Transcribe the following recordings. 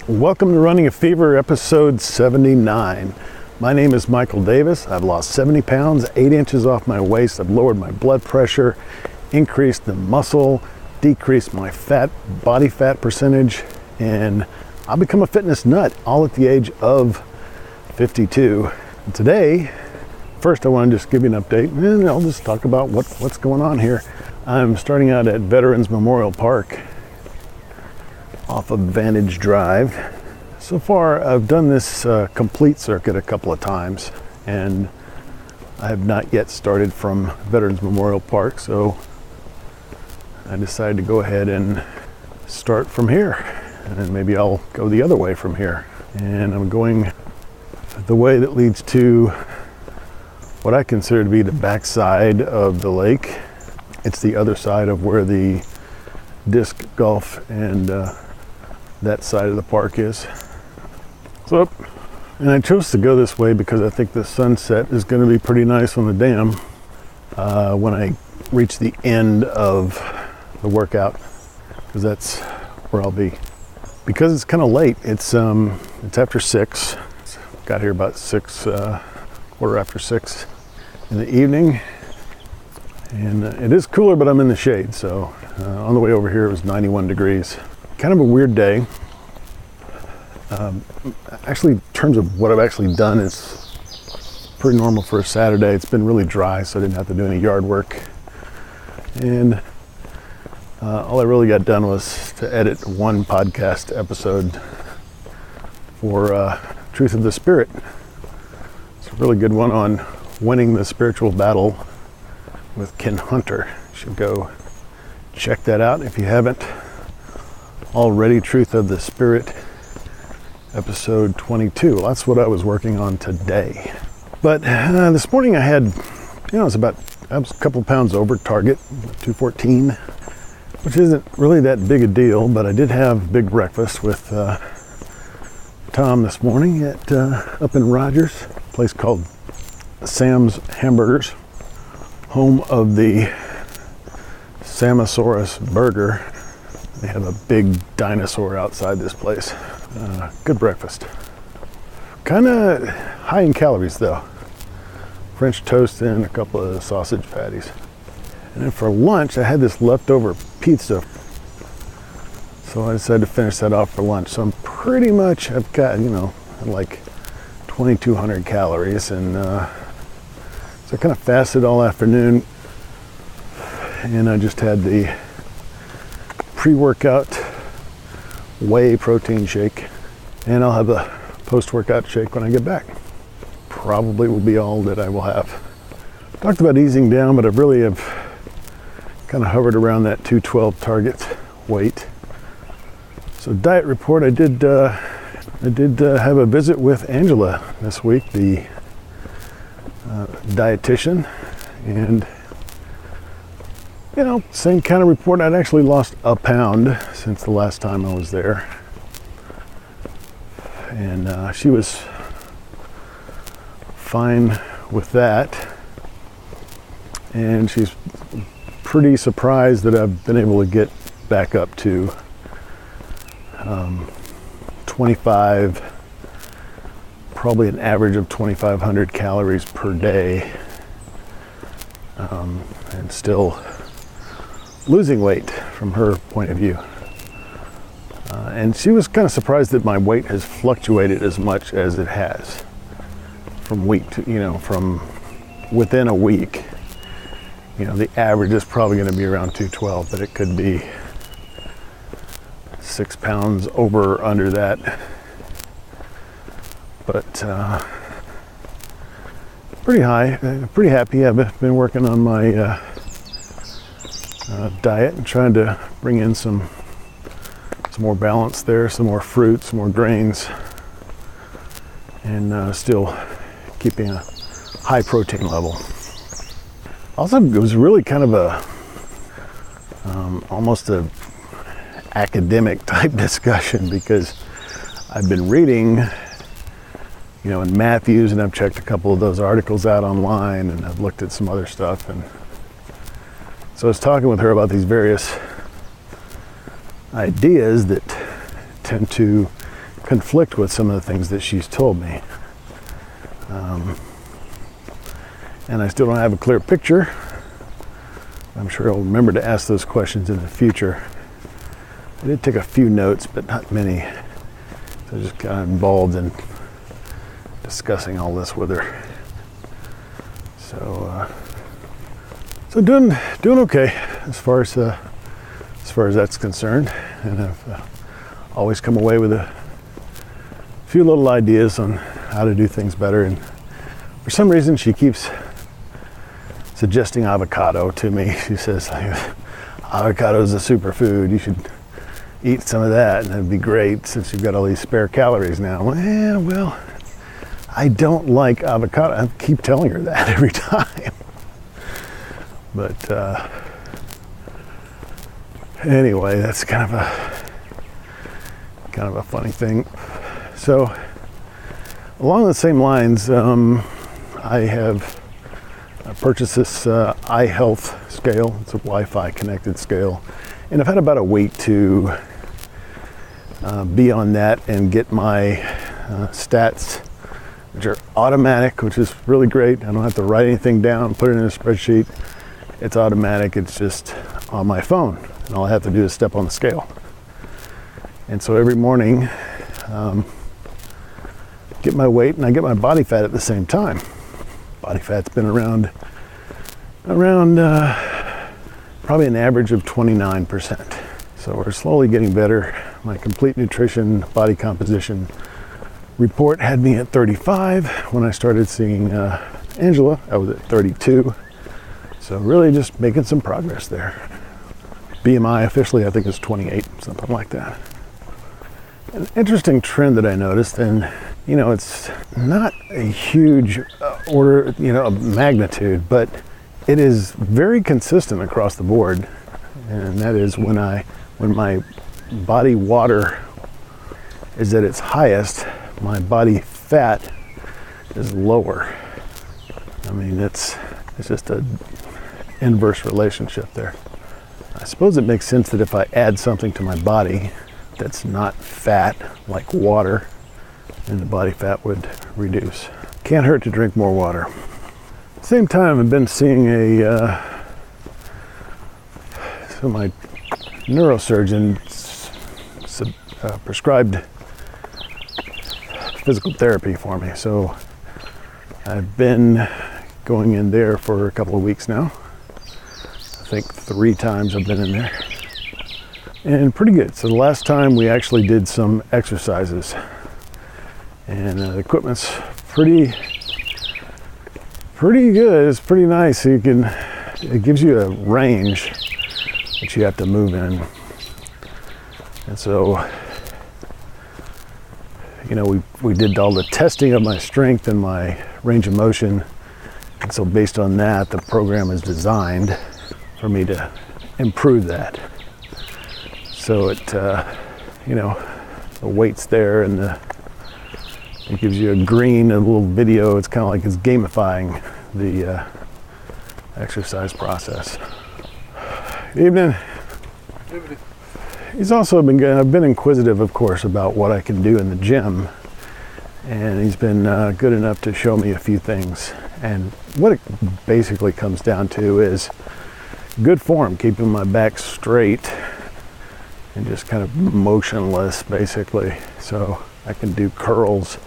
Welcome to Running a Fever, episode 79. My name is Michael Davis. I've lost 70 pounds, 8 inches off my waist. I've lowered my blood pressure, increased the muscle, decreased my body fat percentage, and I've become a fitness nut, all at the age of 52. And today, first I want to just give you an update, and I'll just talk about what's going on here. I'm starting out at Veterans Memorial Park off of Vantage Drive. So far, I've done this complete circuit a couple of times, and I have not yet started from Veterans Memorial Park, so I decided to go ahead and start from here, and then maybe I'll go the other way from here. And I'm going the way that leads to what I consider to be the backside of the lake. It's the other side of where the disc golf and that side of the park is. So, and I chose to go this way because I think the sunset is going to be pretty nice on the dam when I reach the end of the workout, because that's where I'll be. Because it's kind of late. It's after 6. Got here about quarter after 6 in the evening, and it is cooler, but I'm in the shade. So on the way over here it was 91 degrees. Kind of a weird day. Actually, in terms of what I've actually done, it's pretty normal for a Saturday. It's been really dry, so I didn't have to do any yard work. And all I really got done was to edit one podcast episode for Truth of the Spirit. It's a really good one on winning the spiritual battle with Ken Hunter. You should go check that out if you haven't already. Truth of the Spirit, episode 22. Well, that's what I was working on today. But this morning I was a couple pounds over target, 214, which isn't really that big a deal, but I did have big breakfast with Tom this morning at up in Rogers, a place called Sam's Hamburgers, home of the Samosaurus burger. They have a big dinosaur outside this place. Good breakfast. Kind of high in calories though. French toast and a couple of sausage patties. And then for lunch, I had this leftover pizza. So I decided to finish that off for lunch. So I'm pretty much, I've got, like 2,200 calories. And so I kind of fasted all afternoon. And I just had the pre-workout whey protein shake, and I'll have a post-workout shake when I get back. Probably will be all that I will have. Talked about easing down, but I really have kind of hovered around that 212 target weight. So diet report, I did have a visit with Angela this week, the dietitian, and same kind of report. I'd actually lost a pound since the last time I was there. And she was fine with that. And she's pretty surprised that I've been able to get back up to 25, probably an average of 2,500 calories per day. And still losing weight from her point of view. And she was kind of surprised that my weight has fluctuated as much as it has from week to, from within a week. The average is probably going to be around 212, but it could be 6 pounds over or under that. But pretty high, pretty happy. I've been working on my diet and trying to bring in some more balance there, some more fruits, some more grains, and still keeping a high protein level. Also, it was really kind of almost a academic type discussion, because I've been reading, in Matthews, and I've checked a couple of those articles out online, and I've looked at some other stuff, and so I was talking with her about these various ideas that tend to conflict with some of the things that she's told me. And I still don't have a clear picture. I'm sure I'll remember to ask those questions in the future. I did take a few notes, but not many. So I just got involved in discussing all this with her. So doing okay as far as that's concerned, and I've always come away with a few little ideas on how to do things better. And for some reason, she keeps suggesting avocado to me. She says, avocado is a superfood. You should eat some of that, and it'd be great since you've got all these spare calories now. Well, I don't like avocado. I keep telling her that every time. But anyway, that's kind of a funny thing. So along the same lines, I have purchased this iHealth scale. It's a Wi-Fi connected scale, and I've had about a week to be on that and get my stats, which are automatic, which is really great. I don't have to write anything down, put it in a spreadsheet. It's automatic. It's just on my phone, and all I have to do is step on the scale. And so every morning, get my weight and I get my body fat at the same time. Body fat's been around probably an average of 29%. So we're slowly getting better. My complete nutrition body composition report had me at 35. When I started seeing Angela, I was at 32. So really just making some progress there. BMI officially I think is 28, something like that. An interesting trend that I noticed, and it's not a huge order, of magnitude, but it is very consistent across the board. And that is when my body water is at its highest, my body fat is lower. I mean, it's just a inverse relationship there. I suppose it makes sense that if I add something to my body that's not fat, like water, then the body fat would reduce. Can't hurt to drink more water. At the same time, I've been seeing so my neurosurgeon prescribed physical therapy for me. So I've been going in there for a couple of weeks now. I think 3 times I've been in there. And pretty good. So the last time we actually did some exercises. And the equipment's pretty good. It's pretty nice. It gives you a range that you have to move in. And so, we did all the testing of my strength and my range of motion. And so based on that, the program is designed for me to improve that. So it, the weight's there, and it gives you a little video. It's kind of like it's gamifying the exercise process. Good evening. Good evening. I've been inquisitive, of course, about what I can do in the gym, and he's been good enough to show me a few things. And what it basically comes down to is good form, keeping my back straight and just kind of motionless, basically. So I can do curls.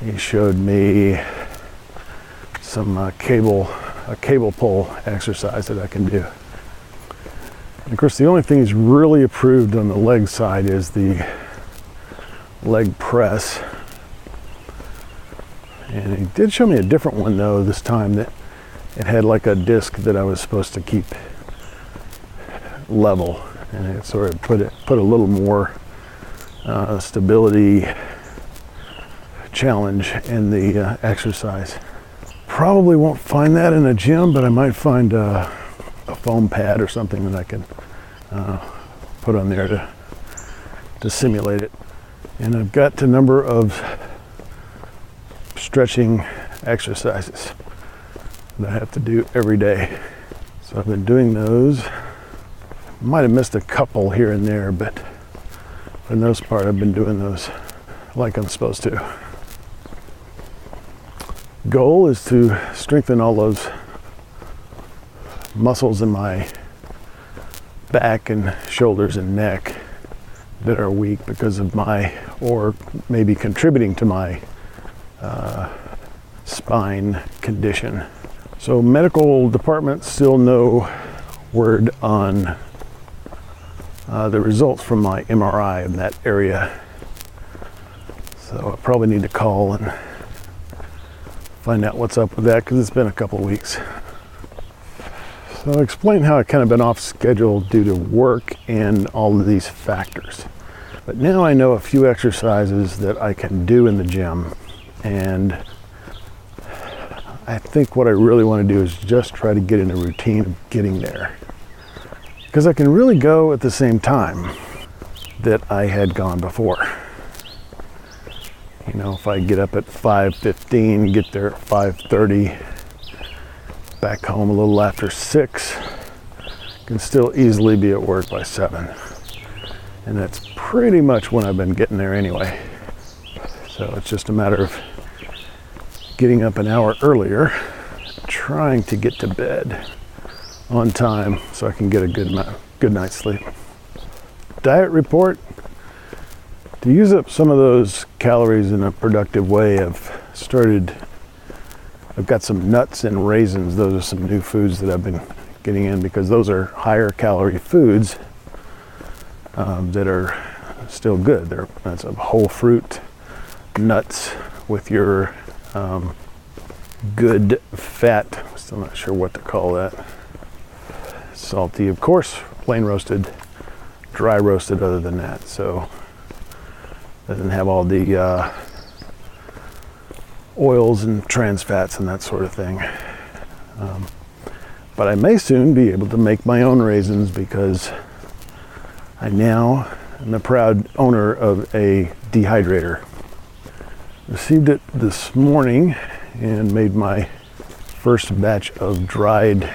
He showed me some cable pull exercise that I can do. And of course, the only thing he's really approved on the leg side is the leg press. And he did show me a different one though this time, that it had like a disc that I was supposed to keep level, and it sort of put a little more stability challenge in the exercise. Probably won't find that in a gym, but I might find a foam pad or something that I can put on there to simulate it. And I've got a number of stretching exercises that I have to do every day. So I've been doing those. Might have missed a couple here and there, but for the most part I've been doing those like I'm supposed to. Goal is to strengthen all those muscles in my back and shoulders and neck that are weak because of my, or maybe contributing to my spine condition. So medical department, still no word on the results from my MRI in that area. So I probably need to call and find out what's up with that, because it's been a couple of weeks. So I'll explain how I've kind of been off schedule due to work and all of these factors. But now I know a few exercises that I can do in the gym, and I think what I really want to do is just try to get in a routine of getting there. Because I can really go at the same time that I had gone before. You know, if I get up at 5:15, get there at 5:30, back home a little after 6, can still easily be at work by 7. And that's pretty much when I've been getting there anyway. So it's just a matter of getting up an hour earlier, trying to get to bed on time so I can get a good night's sleep. Diet report. To use up some of those calories in a productive way, I've got some nuts and raisins. Those are some new foods that I've been getting in, because those are higher calorie foods that are still good. That's a whole fruit nuts with your good fat. I'm still not sure what to call that. Salty, of course, plain roasted, dry roasted other than that. So doesn't have all the oils and trans fats and that sort of thing. But I may soon be able to make my own raisins, because I now am the proud owner of a dehydrator. Received it this morning and made my first batch of dried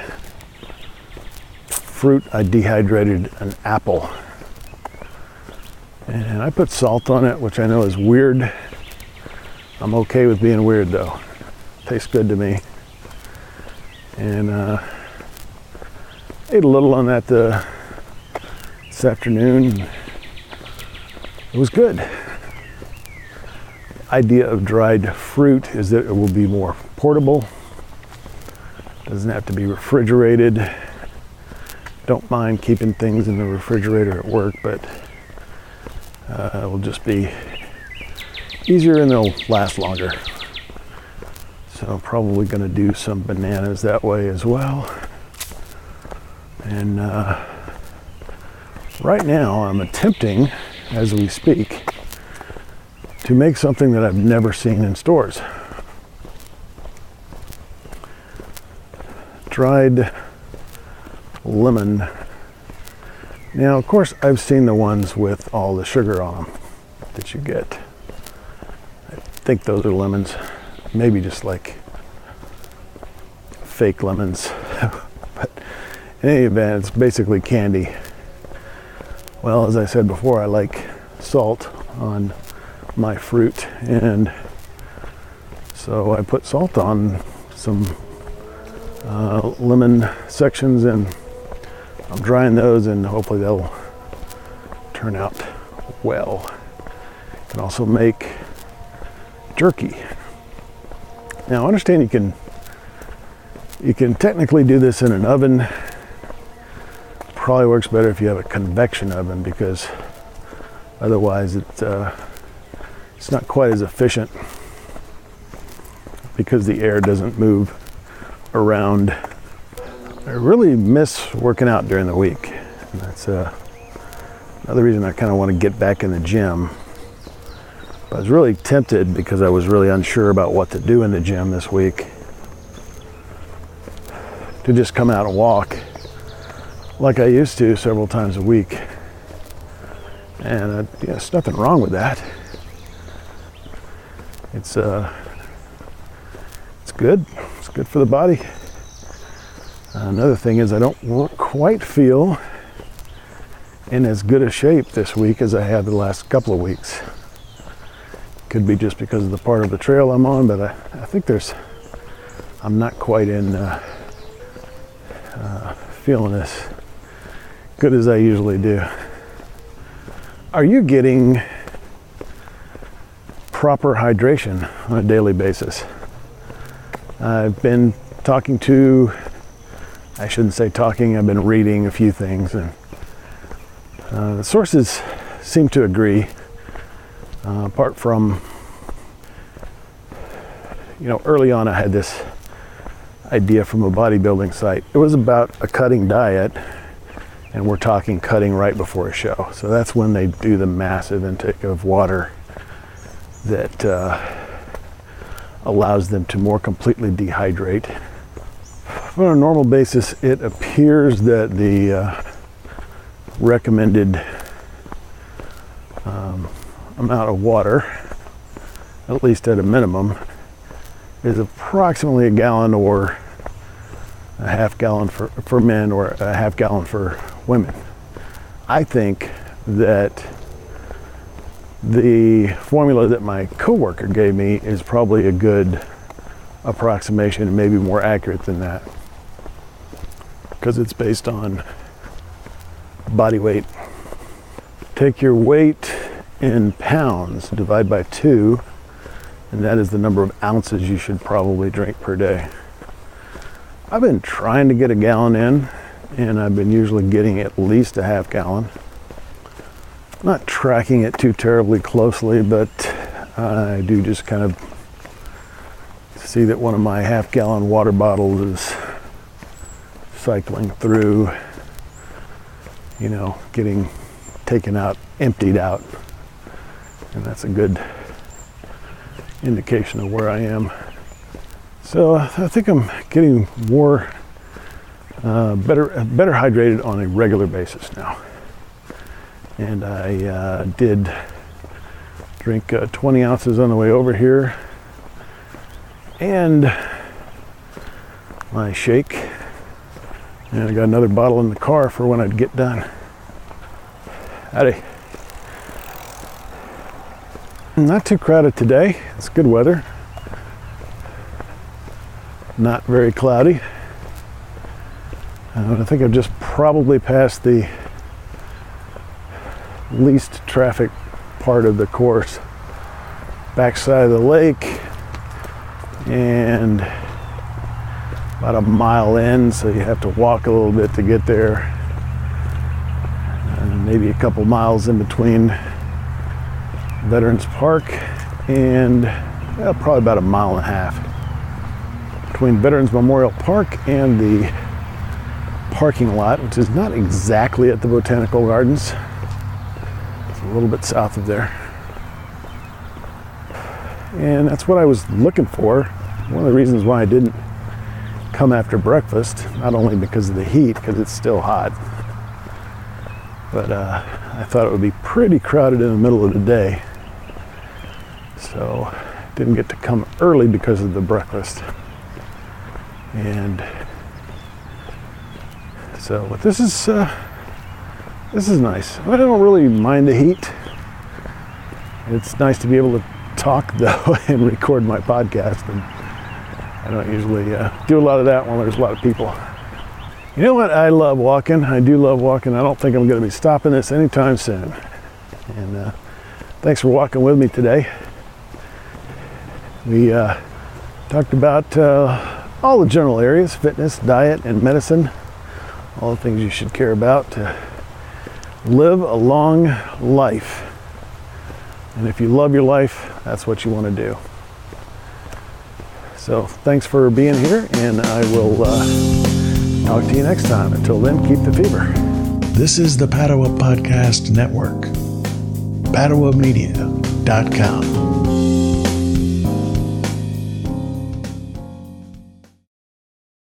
fruit. I dehydrated an apple. And I put salt on it, which I know is weird. I'm okay with being weird though. Tastes good to me. And ate a little on that this afternoon. It was good. The idea of dried fruit is that it will be more portable. Doesn't have to be refrigerated. Don't mind keeping things in the refrigerator at work, but it will just be easier and they'll last longer. So probably going to do some bananas that way as well. And right now I'm attempting, as we speak, to make something that I've never seen in stores. Dried lemon. Now, of course, I've seen the ones with all the sugar on them that you get. I think those are lemons. Maybe just like fake lemons. But in any event, it's basically candy. Well, as I said before, I like salt on my fruit, and so I put salt on some lemon sections, and I'm drying those, and hopefully they'll turn out well. Can also make jerky. Now, I understand you can technically do this in an oven. Probably works better if you have a convection oven, because otherwise it's not quite as efficient, because the air doesn't move around. I really miss working out during the week. And that's another reason I kind of want to get back in the gym. But I was really tempted, because I was really unsure about what to do in the gym this week, to just come out and walk like I used to several times a week. And there's nothing wrong with that. It's good. It's good for the body. Another thing is, I don't quite feel in as good a shape this week as I have the last couple of weeks. Could be just because of the part of the trail I'm on, but I think I'm not quite in feeling as good as I usually do. Are you getting proper hydration on a daily basis? I've been I've been reading a few things, and the sources seem to agree, apart from, early on I had this idea from a bodybuilding site. It was about a cutting diet, and we're talking cutting right before a show. So that's when they do the massive intake of water that allows them to more completely dehydrate. But on a normal basis, it appears that the recommended amount of water, at least at a minimum, is approximately a gallon or a half gallon for men or a half gallon for women. I think that the formula that my coworker gave me is probably a good approximation, and maybe more accurate than that, because it's based on body weight. Take your weight in pounds, divide by 2, and that is the number of ounces you should probably drink per day. I've been trying to get a gallon in, and I've been usually getting at least a half gallon. Not tracking it too terribly closely, but I do just kind of see that one of my half-gallon water bottles is cycling through, getting taken out, emptied out, and that's a good indication of where I am. So I think I'm getting more better hydrated on a regular basis now. And I did drink 20 ounces on the way over here, and my shake, and I got another bottle in the car for when I'd get done. Howdy. Not too crowded today. It's good weather. Not very cloudy. I think I've just probably passed the least traffic part of the course. Backside of the lake, and about a mile in, so you have to walk a little bit to get there, and maybe a couple miles in between Veterans Park and probably about a mile and a half between Veterans Memorial Park and the parking lot, which is not exactly at the Botanical Gardens. It's a little bit south of there. And that's what I was looking for. One of the reasons why I didn't come after breakfast, not only because of the heat, because it's still hot, but I thought it would be pretty crowded in the middle of the day. So didn't get to come early because of the breakfast. And so, but this is nice. I don't really mind the heat. It's nice to be able to talk though and record my podcast, and I don't usually do a lot of that when there's a lot of people. You know what? I love walking. I do love walking. I don't think I'm going to be stopping this anytime soon. And thanks for walking with me today. We talked about all the general areas: fitness, diet, and medicine. All the things you should care about to live a long life. And if you love your life, that's what you want to do. So thanks for being here, and I will talk to you next time. Until then, keep the fever. This is the Padua Podcast Network. PaduaMedia.com.